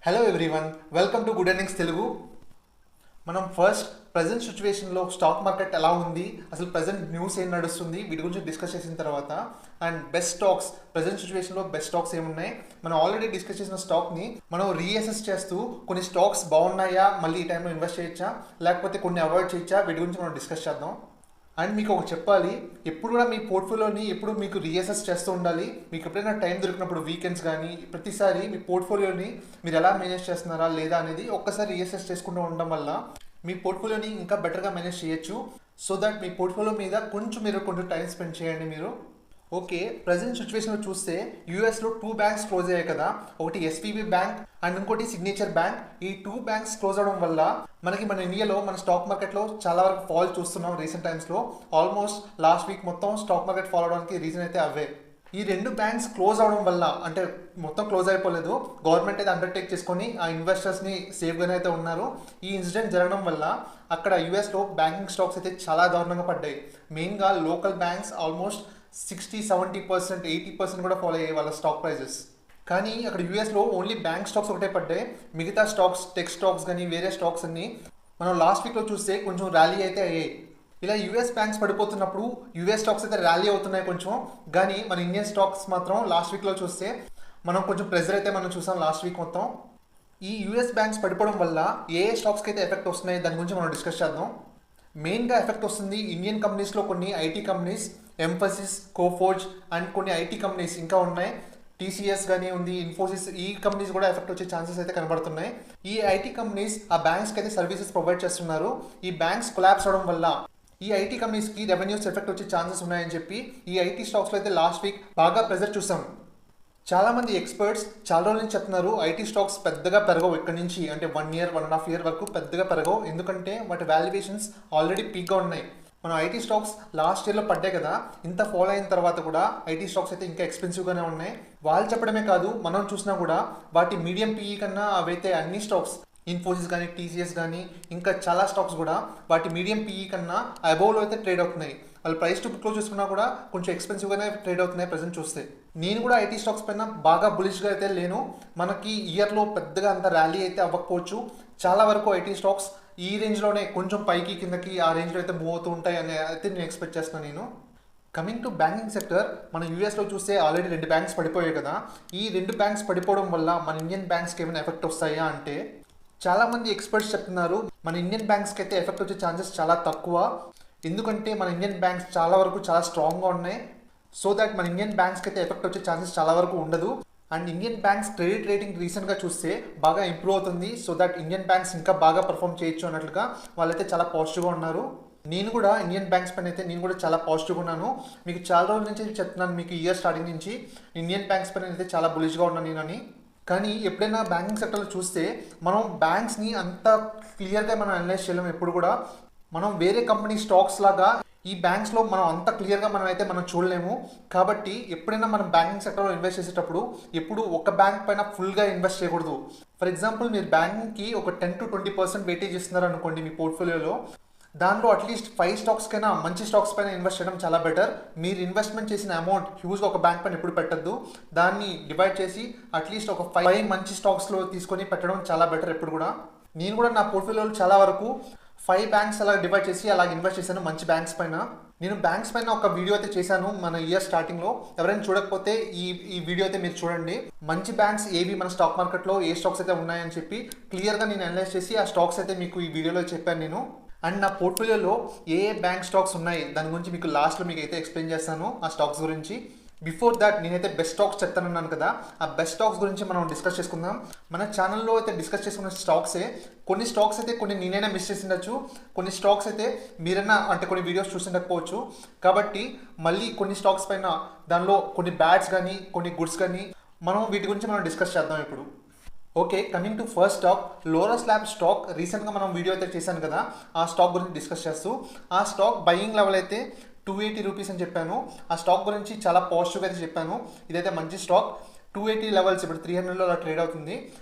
Hello everyone, welcome to good earnings Telugu. మనం first present సిచ్యువేషన్లో stock market ఎలా ఉంది, అసలు ప్రజెంట్ న్యూస్ ఏం నడుస్తుంది, వీటి గురించి డిస్కస్ చేసిన తర్వాత అండ్ బెస్ట్ స్టాక్స్, ప్రజెంట్ సిచ్యువేషన్లో బెస్ట్ స్టాక్స్ ఏమున్నాయి, మనం ఆల్రెడీ డిస్కస్ చేసిన స్టాక్ని మనం రీఅసెస్ చేస్తూ కొన్ని స్టాక్స్ బాగున్నాయా, మళ్ళీ ఈ టైంలో ఇన్వెస్ట్ చేయొచ్చా, లేకపోతే కొన్ని అవాయిడ్ చేయొచ్చా, వీటి గురించి మనం డిస్కస్ చేద్దాం. అండ్ మీకు ఒక చెప్పాలి, ఎప్పుడు కూడా మీ పోర్ట్ఫోలియోని ఎప్పుడు మీకు రీఅసెస్ చేస్తూ ఉండాలి. మీకు ఎప్పుడైనా టైం దొరికినప్పుడు వీకెండ్స్ కానీ ప్రతిసారి మీ పోర్ట్ఫోలియోని మీరు ఎలా మేనేజ్ చేస్తున్నారా లేదా అనేది ఒక్కసారి రీఅసెస్ చేసుకుంటూ ఉండడం వల్ల మీ పోర్ట్ఫోలియోని ఇంకా బెటర్గా మేనేజ్ చేయొచ్చు. సో దట్ మీ పోర్ట్ఫోలియో మీద కొంచెం టైం స్పెండ్ చేయండి మీరు. ఓకే, ప్రజెంట్ సిచ్యువేషన్లో చూస్తే యూఎస్లో 2 బ్యాంక్స్ క్లోజ్ అయ్యాయి కదా. ఒకటి ఎస్వీబీ బ్యాంక్ అండ్ ఇంకోటి సిగ్నేచర్ బ్యాంక్. ఈ 2 బ్యాంక్స్ క్లోజ్ అవడం వల్ల మన ఇండియాలో మన స్టాక్ మార్కెట్లో చాలా వరకు ఫాల్ చూస్తున్నాం రీసెంట్ టైమ్స్లో. ఆల్మోస్ట్ లాస్ట్ వీక్ మొత్తం స్టాక్ మార్కెట్ ఫాల్ అవడానికి రీజన్ అయితే అవే. ఈ 2 బ్యాంక్స్ క్లోజ్ అవడం వల్ల, అంటే మొత్తం క్లోజ్ అయిపోలేదు, గవర్నమెంట్ అయితే అండర్టేక్ చేసుకొని ఆ ఇన్వెస్టర్స్ని సేఫ్గానే అయితే ఉన్నారు. ఈ ఇన్సిడెంట్ జరగడం వల్ల అక్కడ యూఎస్లో బ్యాంకింగ్ స్టాక్స్ అయితే చాలా దారుణంగా పడ్డాయి. మెయిన్గా లోకల్ బ్యాంక్స్ ఆల్మోస్ట్ 60-70%, 80% కూడా ఫాలో అయ్యాయి వాళ్ళ స్టాక్ ప్రైజెస్. కానీ అక్కడ యూఎస్లో ఓన్లీ బ్యాంక్ స్టాక్స్ ఒకటే పడ్డాయి. మిగతా స్టాక్స్, టెక్ స్టాక్స్ కానీ వేరే స్టాక్స్ అన్ని మనం లాస్ట్ వీక్లో చూస్తే కొంచెం ర్యాలీ అయితే అయ్యాయి. ఇలా యూఎస్ బ్యాంక్స్ పడిపోతున్నప్పుడు యూఎస్ స్టాక్స్ అయితే ర్యాలీ అవుతున్నాయి కొంచెం. కానీ మన ఇండియన్ స్టాక్స్ మాత్రం లాస్ట్ వీక్లో చూస్తే మనం కొంచెం ప్రెజర్ అయితే మనం చూసాం లాస్ట్ వీక్ మొత్తం. ఈ యూఎస్ బ్యాంక్స్ పడిపోవడం వల్ల ఏ స్టాక్స్కి అయితే ఎఫెక్ట్ వస్తున్నాయి దాని గురించి మనం డిస్కస్ చేద్దాం. మెయిన్గా ఎఫెక్ట్ వస్తుంది ఇండియన్ కంపెనీస్లో కొన్ని IT companies, emphasis, Coforge and కొన్ని ఐటీ కంపెనీస్ ఇంకా ఉన్నాయి. టీసీఎస్ కానీ ఉంది, ఇన్ఫోసిస్, ఈ కంపెనీస్ కూడా ఎఫెక్ట్ వచ్చే ఛాన్సెస్ అయితే కనబడుతున్నాయి. ఈ ఐటీ కంపెనీస్ ఆ బ్యాంక్స్కి అయితే సర్వీసెస్ ప్రొవైడ్ చేస్తున్నారు. ఈ బ్యాంక్స్ కొలాప్స్ అవడం వల్ల ఈ ఐటీ కంపెనీస్కి రెవెన్యూస్ ఎఫెక్ట్ వచ్చే ఛాన్సెస్ ఉన్నాయని చెప్పి ఈ ఐటీ స్టాక్స్లో అయితే లాస్ట్ వీక్ బాగా ప్రెజర్ చూసాం. చాలామంది ఎక్స్పర్ట్స్ చాలా రోజుల నుంచి చెప్తున్నారు ఐటీ స్టాక్స్ పెద్దగా పెరగవు ఇక్కడి నుంచి, అంటే 1 year 1.5 year వరకు పెద్దగా పెరగవు, ఎందుకంటే వాటి వాల్యుయేషన్స్ ఆల్రెడీ పీక్గా ఉన్నాయి. మనం ఐటీ స్టాక్స్ లాస్ట్ ఇయర్లో పడ్డాయి కదా, ఇంత ఫాలో అయిన తర్వాత కూడా ఐటీ స్టాక్స్ అయితే ఇంకా ఎక్స్పెన్సివ్గానే ఉన్నాయి. వాళ్ళు చెప్పడమే కాదు, మనం చూసినా కూడా వాటి మీడియం పీఈ కన్నా అవైతే అన్ని స్టాక్స్, ఇన్ఫోసిస్ కానీ టీసీఎస్ కానీ ఇంకా చాలా స్టాక్స్ కూడా వాటి మీడియం పీఈ కన్నా అబోవ్లో అయితే ట్రేడ్ అవుతున్నాయి. వాళ్ళు ప్రైస్ టు బుక్లో చూసుకున్నా కూడా కొంచెం ఎక్స్పెన్సివ్గానే ట్రేడ్ అవుతున్నాయి ప్రజెంట్ చూస్తే. నేను కూడా ఐటీ స్టాక్స్ పైన బాగా బులిష్గా అయితే లేను. మనకి ఇయర్లో పెద్దగా అంత ర్యాలీ అయితే అవ్వకపోవచ్చు. చాలా వరకు ఐటీ స్టాక్స్ ఈ రేంజ్లోనే కొంచెం పైకి కిందకి ఆ రేంజ్లో అయితే మూవ్ అవుతూ ఉంటాయి అని అయితే నేను ఎక్స్పెక్ట్ చేస్తున్నాను నేను. కమింగ్ టు బ్యాంకింగ్ సెక్టర్, మన యూఎస్లో చూస్తే ఆల్రెడీ 2 బ్యాంక్స్ పడిపోయాయి కదా. ఈ 2 బ్యాంక్స్ పడిపోవడం వల్ల మన ఇండియన్ బ్యాంక్స్కి ఏమైనా ఎఫెక్ట్ వస్తాయా అంటే చాలామంది ఎక్స్పర్ట్స్ చెప్తున్నారు మన ఇండియన్ బ్యాంక్స్కి అయితే ఎఫెక్ట్ వచ్చే ఛాన్సెస్ చాలా తక్కువ. ఎందుకంటే మన ఇండియన్ బ్యాంక్స్ చాలా వరకు చాలా స్ట్రాంగ్గా ఉన్నాయి. సో దట్ మన ఇండియన్ బ్యాంక్స్కి అయితే ఎఫెక్ట్ వచ్చే ఛాన్సెస్ చాలా వరకు ఉండదు. And Indian banks credit rating రీసెంట్గా చూస్తే బాగా ఇంప్రూవ్ అవుతుంది. సో దట్ ఇండియన్ బ్యాంక్స్ ఇంకా బాగా పర్ఫామ్ చేయొచ్చు అన్నట్లుగా వాళ్ళైతే చాలా పాజిటివ్గా ఉన్నారు. నేను కూడా ఇండియన్ బ్యాంక్స్ పైన అయితే నేను కూడా చాలా పాజిటివ్గా ఉన్నాను. మీకు చాలా రోజుల నుంచి చెప్తున్నాను, మీకు ఇయర్ స్టార్టింగ్ నుంచి ఇండియన్ బ్యాంక్స్ పైన అయితే చాలా బులిష్గా ఉన్నాను నేను అని. కానీ ఎప్పుడైనా బ్యాంకింగ్ సెక్టర్లో చూస్తే మనం బ్యాంక్స్ని అంత క్లియర్గా మనం అనలైజ్ చేయలేము. ఎప్పుడు కూడా మనం వేరే కంపెనీ స్టాక్స్ లాగా ఈ బ్యాంక్స్లో మనం అంత క్లియర్గా మనం చూడలేము. కాబట్టి ఎప్పుడైనా మనం బ్యాంకింగ్ సెక్టర్లో ఇన్వెస్ట్ చేసేటప్పుడు ఎప్పుడు ఒక బ్యాంక్ పైన ఫుల్గా ఇన్వెస్ట్ చేయకూడదు. ఫర్ ఎగ్జాంపుల్, మీరు బ్యాంకింగ్కి ఒక 10-20% వెయిటేజ్ ఇస్తున్నారు అనుకోండి మీ పోర్ట్ఫోలియోలో, దానిలో అట్లీస్ట్ 5 స్టాక్స్ కైనా మంచి స్టాక్స్ పైన ఇన్వెస్ట్ చేయడం చాలా బెటర్. మీరు ఇన్వెస్ట్మెంట్ చేసిన అమౌంట్ హ్యూజ్గా ఒక బ్యాంక్ పైన ఎప్పుడు పెట్టద్దు. దాన్ని డివైడ్ చేసి అట్లీస్ట్ ఒక 5 మంచి స్టాక్స్లో తీసుకొని పెట్టడం చాలా బెటర్ ఎప్పుడు కూడా. నేను కూడా నా పోర్ట్ఫోలియోలో చాలా వరకు 5 బ్యాంక్స్ అలా డివైడ్ చేసి అలా ఇన్వెస్ట్ చేశాను మంచి బ్యాంక్స్ పైన. నేను బ్యాంక్స్ పైన ఒక వీడియో అయితే చేశాను మన ఇయర్ స్టార్టింగ్లో. ఎవరైనా చూడకపోతే ఈ వీడియో అయితే మీరు చూడండి. మంచి బ్యాంక్స్ ఏవి మన స్టాక్ మార్కెట్లో ఏ స్టాక్స్ అయితే ఉన్నాయని చెప్పి క్లియర్గా నేను అనలైజ్ చేసి ఆ స్టాక్స్ అయితే మీకు ఈ వీడియోలో చెప్పాను నేను. అండ్ నా పోర్ట్ఫోలియోలో ఏ బ్యాంక్ స్టాక్స్ ఉన్నాయి దాని గురించి మీకు లాస్ట్లో మీకు అయితే ఎక్స్ప్లెయిన్ చేస్తాను ఆ స్టాక్స్ గురించి. బిఫోర్ దాట్ నేనైతే బెస్ట్ స్టాక్స్ చెప్తానన్నాను కదా, ఆ బెస్ట్ స్టాక్స్ గురించి మనం డిస్కస్ చేసుకుందాం. మన ఛానల్లో అయితే డిస్కస్ చేసుకున్న స్టాక్సే. కొన్ని స్టాక్స్ అయితే కొన్ని నేనైనా మిస్ చేసి ఉండొచ్చు, కొన్ని స్టాక్స్ అయితే మీరైనా అంటే కొన్ని వీడియోస్ చూసిండకపోవచ్చు. కాబట్టి మళ్ళీ కొన్ని స్టాక్స్ పైన దానిలో కొన్ని బ్యాడ్స్ కానీ కొన్ని గుడ్స్ కానీ వీటి గురించి మనం డిస్కస్ చేద్దాం ఇప్పుడు. Okay, coming to first stock, Laurus labs stock. రీసెంట్గా మనం వీడియో అయితే చేశాను కదా, ఆ స్టాక్ గురించి డిస్కస్ చేస్తూ ఆ స్టాక్ బయింగ్ లెవెల్ అయితే 280 రూపీస్ అని చెప్పాను. ఆ స్టాక్ గురించి చాలా పాజిటివ్గా అయితే చెప్పాను. ఇదైతే మంచి స్టాక్. 280 లెవెల్స్ ఇప్పుడు 300లో అలా ట్రేడ్ అవుతుంది.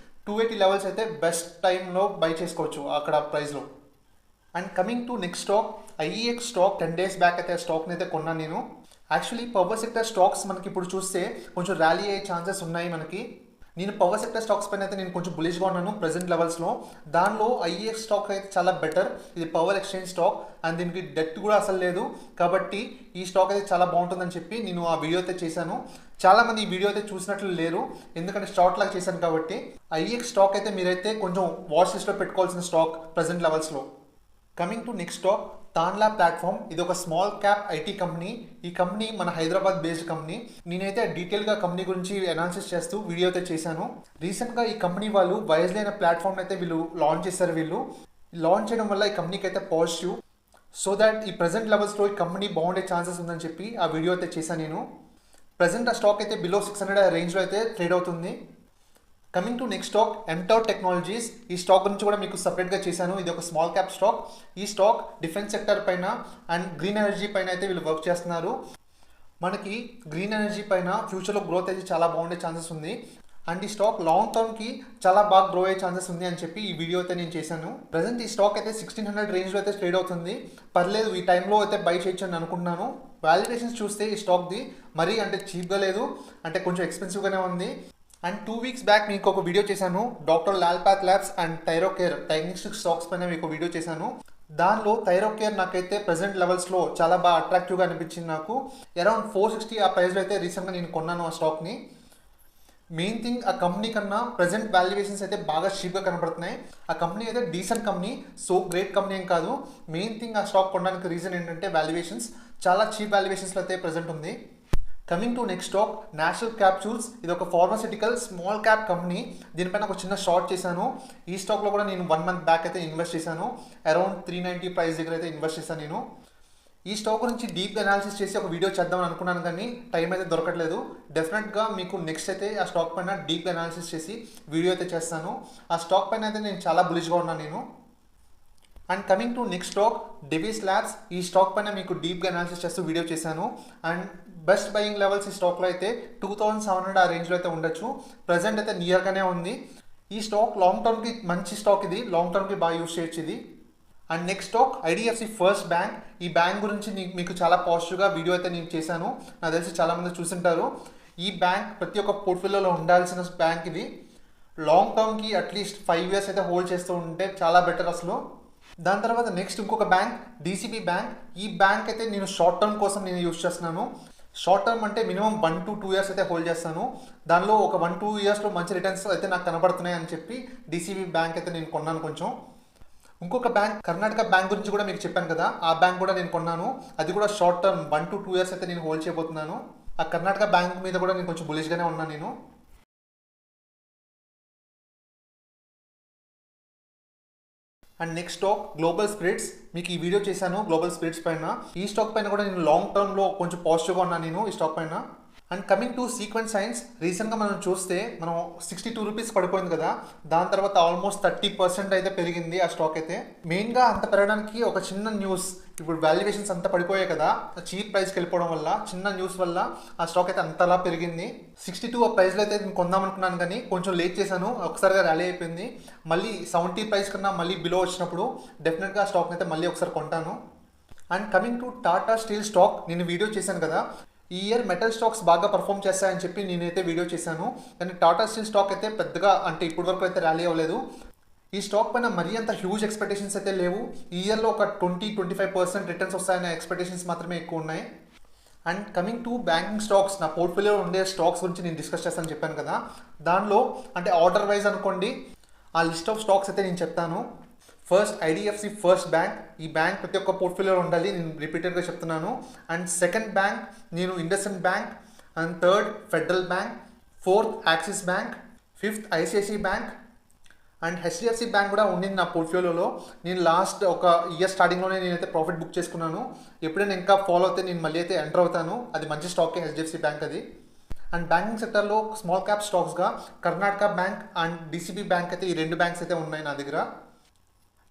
280 లెవెల్స్ అయితే బెస్ట్ టైంలో బై చేసుకోవచ్చు అక్కడ ప్రైస్లో. And coming to next stock, IEX stock. 10 days back అయితే ఆ స్టాక్ని అయితే కొన్నాను నేను. యాక్చువల్లీ పవర్ సెక్టర్ స్టాక్స్ మనకి ఇప్పుడు చూస్తే కొంచెం ర్యాలీ అయ్యే ఛాన్సెస్ ఉన్నాయి మనకి. నేను పవర్ సెక్టర్ స్టాక్స్ పైన అయితే నేను కొంచెం బులిష్గా ఉన్నాను ప్రెసెంట్ లెవెల్స్లో. దానిలో ఐఈఎక్స్ స్టాక్ అయితే చాలా బెటర్. ఇది పవర్ ఎక్స్చేంజ్ స్టాక్ అండ్ దీనికి డెట్ కూడా అసలు లేదు. కాబట్టి ఈ స్టాక్ అయితే చాలా బాగుంటుందని చెప్పి నేను ఆ వీడియో అయితే చేశాను. చాలామంది ఈ వీడియో అయితే చూసినట్లు లేరు, ఎందుకంటే షార్ట్ లాగా చేశాను కాబట్టి. ఐఈఎక్స్ స్టాక్ అయితే మీరైతే కొంచెం వాచ్ లిస్ట్లో పెట్టుకోవాల్సిన స్టాక్ ప్రెసెంట్ లెవెల్స్లో. Coming to next stock, Tanla platform. ఇది ఒక స్మాల్ క్యాప్ ఐటీ కంపెనీ. ఈ కంపెనీ మన హైదరాబాద్ బేస్డ్ కంపెనీ. నేనైతే డీటెయిల్గా కంపెనీ గురించి అనాలిసిస్ చేస్తూ వీడియో అయితే చేశాను. రీసెంట్గా ఈ కంపెనీ వాళ్ళు వైజ్లీ అనే ప్లాట్ఫామ్ అయితే వీళ్ళు లాంచ్ చేశారు. వీళ్ళు లాంచ్ చేయడం వల్ల ఈ కంపెనీకి అయితే పాజిటివ్. సో దాట్ ఈ ప్రెసెంట్ లెవెల్స్లో ఈ కంపెనీ బాగుండే ఛాన్సెస్ ఉందని చెప్పి ఆ వీడియో అయితే చేశాను నేను. ప్రెసెంట్ ఆ స్టాక్ అయితే బిలో 600 రేంజ్లో అయితే ట్రేడ్ అవుతుంది. కమింగ్ టు నెక్స్ట్ స్టాక్, ఎంటౌర్ టెక్నాలజీస్. ఈ స్టాక్ గురించి కూడా మీకు సపరేట్గా చేశాను. ఇది ఒక స్మాల్ క్యాప్ స్టాక్. ఈ స్టాక్ డిఫెన్స్ సెక్టర్ పైన అండ్ గ్రీన్ ఎనర్జీ పైన అయితే వీళ్ళు వర్క్ చేస్తున్నారు. మనకి గ్రీన్ ఎనర్జీ పైన ఫ్యూచర్లో గ్రోత్ అయితే చాలా బాగుండే ఛాన్సెస్ ఉంది. అండ్ ఈ స్టాక్ లాంగ్ టర్మ్కి చాలా బాగా గ్రో అయ్యే ఛాన్సెస్ ఉంది అని చెప్పి ఈ వీడియో అయితే నేను చేశాను. ప్రజెంట్ ఈ స్టాక్ అయితే 1600 రేంజ్లో అయితే ట్రేడ్ అవుతుంది. పర్లేదు, ఈ టైంలో అయితే బై చేయొచ్చు అని అనుకుంటున్నాను. వాల్యుయేషన్స్ చూస్తే ఈ స్టాక్ది మరీ అంటే చీప్గా లేదు, అంటే కొంచెం ఎక్స్పెన్సివ్గానే ఉంది. అండ్ 2 వీక్స్ బ్యాక్ మీకు ఒక వీడియో చేశాను, doctor Lal path labs and Thyrocare diagnostic stocks పైన మీకు వీడియో చేశాను. దానిలో థైరోకేర్ నాకైతే ప్రెసెంట్ లెవెల్స్లో చాలా బాగా అట్రాక్టివ్గా అనిపించింది. నాకు అరౌండ్ 460 ఆ ప్రైస్లో అయితే రీసెంట్గా నేను కొన్నాను ఆ స్టాక్ని. మెయిన్ థింగ్, ఆ కంపెనీ కన్నా ప్రెసెంట్ వాల్యుయేషన్స్ అయితే బాగా చీప్గా కనబడుతున్నాయి. ఆ కంపెనీ అయితే decent company, so great company ఏం కాదు. మెయిన్ థింగ్, ఆ స్టాక్ కొనడానికి రీజన్ ఏంటంటే వాల్యుయేషన్స్. చాలా చీప్ వాల్యుయేషన్స్లో అయితే ప్రెసెంట్ ఉంది. Coming to next stock, national capsules. ఇది ఒక ఫార్మాసిటికల్ స్మాల్ క్యాప్ కంపెనీ. దీనిపైన ఒక చిన్న షార్ట్ చేశాను. ఈ స్టాక్లో కూడా నేను 1 మంత్ బ్యాక్ అయితే ఇన్వెస్ట్ చేశాను. అరౌండ్ 390 ప్రైస్ దగ్గర అయితే ఇన్వెస్ట్ చేశాను నేను. ఈ స్టాక్ గురించి డీప్గా అనాలిసిస్ చేసి ఒక వీడియో చేద్దామని అనుకున్నాను, కానీ టైం అయితే దొరకట్లేదు. డెఫినెట్గా మీకు నెక్స్ట్ అయితే ఆ స్టాక్ పైన డీప్గా అనాలిసిస్ చేసి వీడియో అయితే చేస్తాను. ఆ స్టాక్ పైన అయితే నేను చాలా బులిష్గా ఉన్నాను నేను. And coming to next stock, Divi's labs. ఈ స్టాక్ పైన మీకు డీప్గా అనాలిసిస్ చేస్తూ వీడియో చేశాను. అండ్ బెస్ట్ బయింగ్ లెవెల్స్ ఈ స్టాక్లో అయితే 2700 ఆ రేంజ్లో అయితే ఉండొచ్చు. ప్రజెంట్ అయితే నియర్గానే ఉంది. ఈ స్టాక్ లాంగ్ టర్మ్కి మంచి స్టాక్, ఇది లాంగ్ టర్మ్కి బాగా యూస్ చేయొచ్చు ఇది. And next stock, IDFC first bank. ఈ బ్యాంక్ గురించి మీకు చాలా పాజిటివ్గా వీడియో అయితే నేను చేశాను. నాకు తెలిసి చాలామంది చూసింటారు. ఈ బ్యాంక్ ప్రతి ఒక్క పోర్ట్ఫోలియోలో ఉండాల్సిన బ్యాంక్ ఇది. లాంగ్ టర్మ్కి అట్లీస్ట్ 5 years అయితే హోల్డ్ చేస్తూ ఉంటే చాలా బెటర్ అసలు. దాని తర్వాత నెక్స్ట్ ఇంకొక బ్యాంక్, డీసీబీ బ్యాంక్. ఈ బ్యాంక్ అయితే నేను షార్ట్ టర్మ్ కోసం నేను యూస్ చేస్తున్నాను. షార్ట్ టర్మ్ అంటే మినిమం 1 to 2 years అయితే హోల్డ్ చేస్తాను. దానిలో ఒక 1-2 yearsలో మంచి రిటర్న్స్ అయితే నాకు కనబడుతున్నాయి అని చెప్పి డీసీబీ బ్యాంక్ అయితే నేను కొన్నాను కొంచెం. ఇంకొక బ్యాంక్, కర్ణాటక బ్యాంక్ గురించి కూడా మీకు చెప్పాను కదా, ఆ బ్యాంక్ కూడా నేను కొన్నాను. అది కూడా షార్ట్ టర్మ్ 1 to 2 years అయితే నేను హోల్డ్ చేయబోతున్నాను. ఆ కర్ణాటక బ్యాంక్ మీద కూడా నేను కొంచెం బులిష్గానే ఉన్నాను నేను. And next stock, global spirits. మీకు ఈ వీడియో చేశాను గ్లోబల్ స్పిరిట్స్ పైన. ఈ స్టాక్ పైన కూడా నేను లాంగ్ టర్మ్లో కొంచెం పాజిటివ్గా ఉన్నాను నేను ఈ స్టాక్ పైన. And coming to sequence science, రీసెంట్గా మనం చూస్తే మనం 62 రూపీస్ పడిపోయింది కదా, దాని తర్వాత ఆల్మోస్ట్ 30% అయితే పెరిగింది ఆ స్టాక్ అయితే. మెయిన్గా అంత పెరగడానికి ఒక చిన్న న్యూస్, ఇప్పుడు వాల్యుయేషన్స్ అంతా పడిపోయాయి కదా చీప్ ప్రైస్కి వెళ్ళిపోవడం వల్ల, చిన్న న్యూస్ వల్ల ఆ స్టాక్ అయితే అంతలా పెరిగింది. 62 ఆ ప్రైస్లో అయితే నేను కొందాం అనుకున్నాను, కానీ కొంచెం లేట్ చేశాను, ఒకసారిగా ర్యాలీ అయిపోయింది. మళ్ళీ 70 ప్రైస్ కన్నా మళ్ళీ బిలో వచ్చినప్పుడు డెఫినెట్గా ఆ స్టాక్ అయితే మళ్ళీ ఒకసారి కొంటాను. And coming to Tata steel stock, నేను వీడియో చేశాను కదా, ఈ ఇయర్ మెటల్ స్టాక్స్ బాగా పర్ఫామ్ చేస్తాయని చెప్పి నేనైతే వీడియో చేశాను. కానీ టాటా స్టీల్ స్టాక్ అయితే పెద్దగా అంటే ఇప్పటి వరకు అయితే ర్యాలీ అవ్వలేదు. ఈ స్టాక్ పైన మరీ అంత హ్యూజ్ ఎక్స్పెక్టేషన్స్ అయితే లేవు. ఈ ఇయర్లో ఒక 20-25% రిటర్న్స్ వస్తాయనే ఎక్స్పెక్టేషన్స్ మాత్రమే ఎక్కువ ఉన్నాయి. And coming to banking stocks, నా పోర్ట్ఫోలియోలో ఉండే స్టాక్స్ గురించి నేను డిస్కస్ చేస్తానని చెప్పాను కదా, దానిలో అంటే ఆర్డర్ వైజ్ అనుకోండి, ఆ లిస్ట్ ఆఫ్ స్టాక్స్ అయితే నేను చెప్తాను. First IDFC first bank. ఈ బ్యాంక్ ప్రతి ఒక్క పోర్ట్ఫోలియోలో ఉండాలి, నేను రిపీటెడ్గా చెప్తున్నాను. అండ్ సెకండ్ బ్యాంక్ నేను IndusInd bank. And third federal bank. Fourth axis bank. Fifth ICICI bank. And HDFC bank కూడా ఉండింది నా పోర్ట్ఫోలియోలో. నేను లాస్ట్ ఒక ఇయర్ స్టార్టింగ్లోనే నేనైతే ప్రాఫిట్ బుక్ చేసుకున్నాను. ఎప్పుడైనా ఇంకా ఫాలో అయితే నేను మళ్ళీ అయితే ఎంటర్ అవుతాను. అది మంచి స్టాకే హెచ్డిఎఫ్సి బ్యాంక్ అది. అండ్ బ్యాంకింగ్ సెక్టర్లో స్మాల్ క్యాప్ స్టాక్స్గా Karnataka bank and DCB bank అయితే, ఈ 2 బ్యాంక్స్ అయితే ఉన్నాయి నా దగ్గర.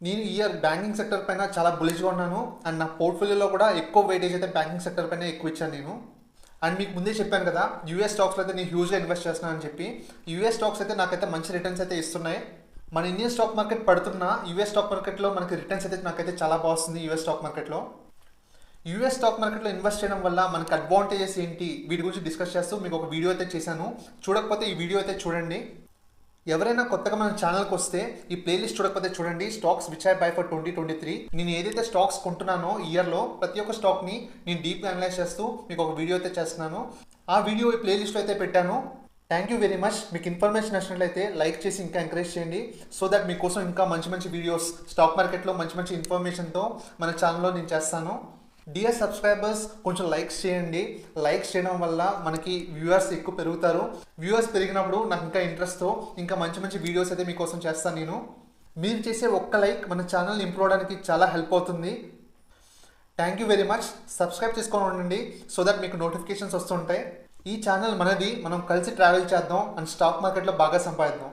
నేను ఈ ఇయర్ బ్యాంకింగ్ సెక్టర్ పైన చాలా బులిష్గా ఉన్నాను. అండ్ నా పోర్ట్ఫోలియోలో కూడా ఎక్కువ వెయిటేజ్ అయితే బ్యాంకింగ్ సెక్టర్ పైన ఎక్కువ ఇచ్చాను నేను. అండ్ మీకు ముందే చెప్పాను కదా, యూఎస్ స్టాక్స్లో అయితే నేను హ్యూజ్గా ఇన్వెస్ట్ చేస్తున్నాను అని చెప్పి. యూఎస్ స్టాక్స్ అయితే నాకైతే మంచి రిటర్న్స్ అయితే ఇస్తున్నాయి. మన ఇండియన్ స్టాక్ మార్కెట్ పడుతున్నా యూఎస్ స్టాక్ మార్కెట్లో మనకి రిటర్న్స్ అయితే నాకైతే చాలా బాగుంది యూఎస్ స్టాక్ మార్కెట్లో. యూఎస్ స్టాక్ మార్కెట్లో ఇన్వెస్ట్ చేయడం వల్ల మనకు అడ్వాంటేజెస్ ఏంటి వీటి గురించి డిస్కస్ చేస్తూ మీకు ఒక వీడియో అయితే చేశాను. చూడకపోతే ఈ వీడియో అయితే చూడండి. ఎవరైనా కొత్తగా మన ఛానల్కి వస్తే ఈ ప్లేలిస్ట్ చూడకపోతే చూడండి. Stocks which I by for 2023. నేను ఏదైతే స్టాక్స్ కొంటున్నానో ఇయర్లో ప్రతి ఒక్క స్టాక్ని నేను డీప్గా అనలైజ్ చేస్తూ మీకు ఒక వీడియో అయితే చేస్తున్నాను. ఆ వీడియో ఈ ప్లేలిస్ట్లో అయితే పెట్టాను. Thank you very much. మీకు ఇన్ఫర్మేషన్ నచ్చినట్లయితే లైక్ చేసి ఇంకా ఎంకరేజ్ చేయండి. సో దట్ మీకోసం ఇంకా మంచి మంచి వీడియోస్ స్టాక్ మార్కెట్లో మంచి మంచి ఇన్ఫర్మేషన్తో మన ఛానల్లో నేను చేస్తాను. డియర్ సబ్స్క్రైబర్స్, కొంచెం లైక్స్ చేయండి. లైక్స్ చేయడం వల్ల మనకి వ్యూవర్స్ ఎక్కువ పెరుగుతారు. వ్యూవర్స్ పెరిగినప్పుడు నాకు ఇంకా ఇంట్రెస్ట్తో ఇంకా మంచి మంచి వీడియోస్ అయితే మీకోసం చేస్తాను నేను. మీరు చేసే ఒక్క లైక్ మన ఛానల్ని ఇంప్రూవ్ అవడానికి చాలా హెల్ప్ అవుతుంది. Thank you very much. Subscribe చేసుకొని ఉండండి సో దట్ మీకు నోటిఫికేషన్స్ వస్తుంటాయి. ఈ ఛానల్ మనది, మనం కలిసి ట్రావెల్ చేద్దాం అండ్ స్టాక్ మార్కెట్లో బాగా సంపాదిద్దాం.